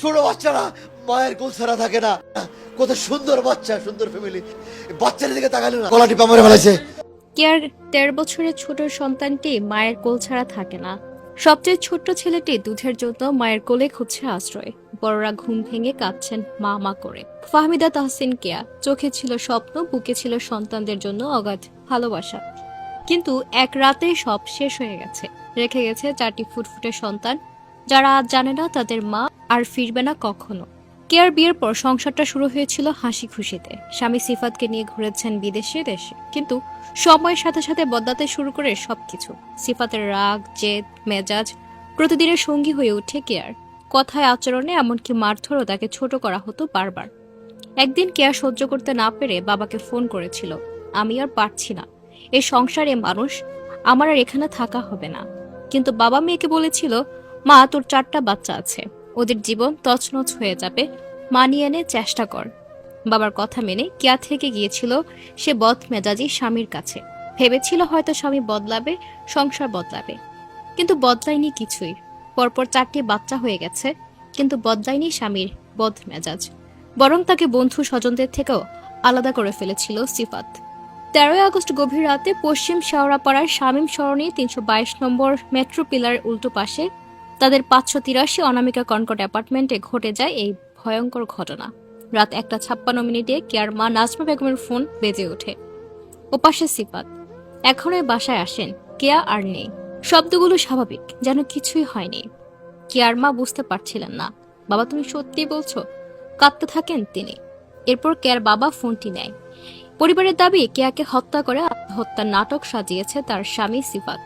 ছোট বাচ্চারা মায়ের কোল ছাড়া থাকে না। কত সুন্দর বাচ্চা, সুন্দর ফ্যামিলি। বাচ্চার দিকে তাকালে না গলা টিপা মেরে ফেলাইছে। কেয়ার 13 বছরের ছোট সন্তানটি মায়ের কোল ছাড়া থাকে না। সবচেয়ে ছোট্ট ছেলেটি দুধের জন্য মায়ের কোলে খুঁজছে আশ্রয়। বড়রা ঘুম ভেঙে কাঁদছেন মা মা করে। ফাহমিদা তাহসিন কেয়া, চোখে ছিল স্বপ্ন, বুকে ছিল সন্তানদের জন্য অগাধ ভালোবাসা। কিন্তু এক রাতে সব শেষ হয়ে গেছে। রেখে গেছে 4টি ফুটফুটে সন্তান, যারা আজ জানে না তাদের মা আর ফিরবে না কখনো। কেয়ার বিয়ের পর সংসারটা শুরু হয়েছিল হাসি খুশিতে। স্বামী সিফাতকে নিয়ে ঘুরেছেন বিদেশে দেশে, কিন্তু সময়ের সাথে সাথে বদলাতে শুরু করে সবকিছু। সিফাতের রাগ, জেদ, মেজাজ প্রতিদিনের সঙ্গী হয়ে ওঠে কেয়ার। কথায়, আচরণে, এমনকি মারধরও তাকে ছোট করা হতো বারবার। একদিন কেয়ার সহ্য করতে না পেরে বাবাকে ফোন করেছিল। আমি আর পারছি না, এই সংসারে মানুষ, আমার আর এখানে থাকা হবে না। কিন্তু বাবা মেয়েকে বলেছিল, মা তোর 4টা বাচ্চা আছে, ওদের জীবন তছনছ হয়ে যাবে, মানিয়ে এনে চেষ্টা কর। বাবার কথা মেনে কেয়া থেকে গিয়েছিল সে বদ মেজাজি স্বামীর কাছে। ভেবেছিল হয়তো স্বামী বদলাবে, সংসার বদলাবে, কিন্তু বদলায়নি কিছুই। পরপর 4টি বাচ্চা হয়ে গেছে, কিন্তু বদলায়নি স্বামীর বদ মেজাজ। বরং তাকে বন্ধু স্বজনদের থেকেও আলাদা করে ফেলেছিল সিফাত। 13 আগস্ট গভীর রাতে পশ্চিম শেওড়াপাড়ার শামীম সরণি 322 নম্বর মেট্রো পিলারের উল্টো পাশে তাদের 583 অনামিকা কনকট অ্যাপার্টমেন্টে ঘটে যায় এই ভয়ঙ্কর ঘটনা। রাত 1:56 কেয়ার মা নাজমা বেগমের ফোন বেজে ওঠে। ওপাশে সিফাত। এখনই বাসায় আসেন, কেয়া আর নেই। শব্দগুলো স্বাভাবিক, যেন কিছুই হয়নি। কেয়ার মা বুঝতে পারছিলেন না। বাবা, তুমি সত্যি বলছো? কাঁদতে থাকেন তিনি। এরপর কেয়ার বাবা ফোনটি নেয়। পরিবারের দাবি, কেয়াকে হত্যা করে আত্মহত্যার নাটক সাজিয়েছে তার স্বামী সিফাত।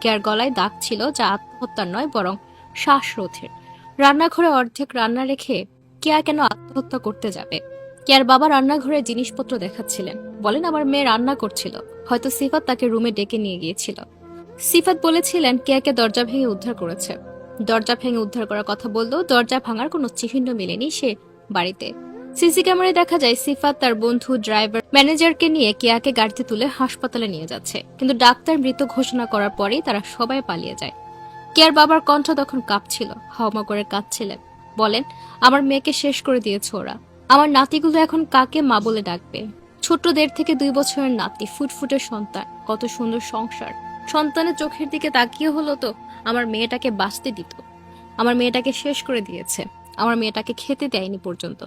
কেয়ার গলায় দাগ ছিল, যা আত্মহত্যার নয় বরং শ্বাসরোধের। রান্নাঘরে অর্ধেক রান্না রেখে কেয়া কেন আত্মহত্যা করতে যাবে? কেয়ার বাবা রান্নাঘরে জিনিসপত্র দেখাচ্ছিলেন। বলেন, আমার মেয়ে রান্না করছিল, হয়তো সিফাত তাকে রুমে ডেকে নিয়ে গিয়েছিল। সিফাত বলেছিলেন কেয়াকে দরজা ভেঙে উদ্ধার করেছে। দরজা ভেঙে উদ্ধার করার কথা বললেও দরজা ভাঙার কোনো চিহ্ন মেলেনি সে বাড়িতে। সিসি ক্যামেরায় দেখা যায় সিফাত তার বন্ধু, ড্রাইভার, ম্যানেজারকে নিয়ে কেয়াকে গাড়িতে তুলে হাসপাতালে নিয়ে যাচ্ছে। কিন্তু ডাক্তার মৃত ঘোষণা করার পরেই তারা সবাই পালিয়ে যায়। কেয়ার বাবার কণ্ঠ তখন কাঁপছিল, হাওমা করে কাঁদছিলেন। বলেন, আমার মেয়েকে শেষ করে দিয়েছে ওরা। আমার নাতিগুলো এখন কাকে মা বলে ডাকবে? ছোট্ট 1.5 থেকে 2 বছরের নাতি, ফুটফুটে সন্তান, কত সুন্দর সংসার। সন্তানের চোখের দিকে তাকিয়ে হলো তো আমার মেয়েটাকে বাঁচতে দিত। আমার মেয়েটাকে শেষ করে দিয়েছে। আমার মেয়েটাকে খেতে দেয়নি পর্যন্ত।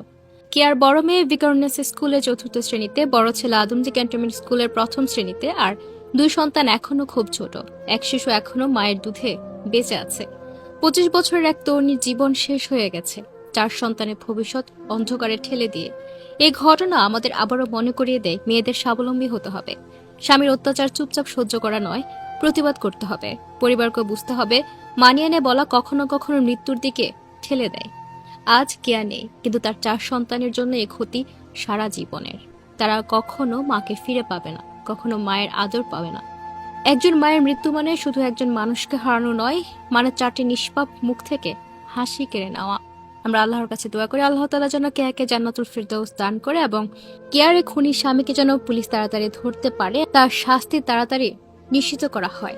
কেয়ার বড় মেয়ে ভিকারুন্নেস স্কুলে 4র্থ শ্রেণীতে, বড় ছেলে আদমজি ক্যান্টনমেন্ট স্কুলের 1ম শ্রেণীতে, আর 2 সন্তান এখনো খুব ছোট। এক শিশু এখনো মায়ের দুধে বেঁচে আছে। 25 বছরের এক তরুণীর জীবন শেষ হয়ে গেছে 4 সন্তানের ভবিষ্যৎ অন্ধকারে ঠেলে দিয়ে। এই ঘটনা আমাদের আবারও মনে করিয়ে দেয়, মেয়েদের স্বাবলম্বী হতে হবে। স্বামীর অত্যাচার চুপচাপ সহ্য করা নয়, প্রতিবাদ করতে হবে। পরিবারকে বুঝতে হবে, মানিয়ে নে বলা কখনো কখনো মৃত্যুর দিকে ঠেলে দেয়। আজ কেয়া নেই, কিন্তু তার 4 সন্তানের জন্য এ ক্ষতি সারা জীবনের। তারা কখনো মাকে ফিরে পাবে না, কখনো মায়ের আদর পাবে না। একজন মায়ের মৃত্যু মানে শুধু একজন মানুষকে হারানো নয়, মানে 4টি নিষ্পাপ মুখ থেকে হাসি কেড়ে নেওয়া। আমরা আল্লাহর কাছে দোয়া করি, আল্লাহ তাআলা যেন কেয়াকে জান্নাতুল ফিরদৌস দান করে এবং কেয়ারের খুনি স্বামীকে যেন পুলিশ তাড়াতাড়ি ধরতে পারে, তার শাস্তি তাড়াতাড়ি নিশ্চিত করা হয়।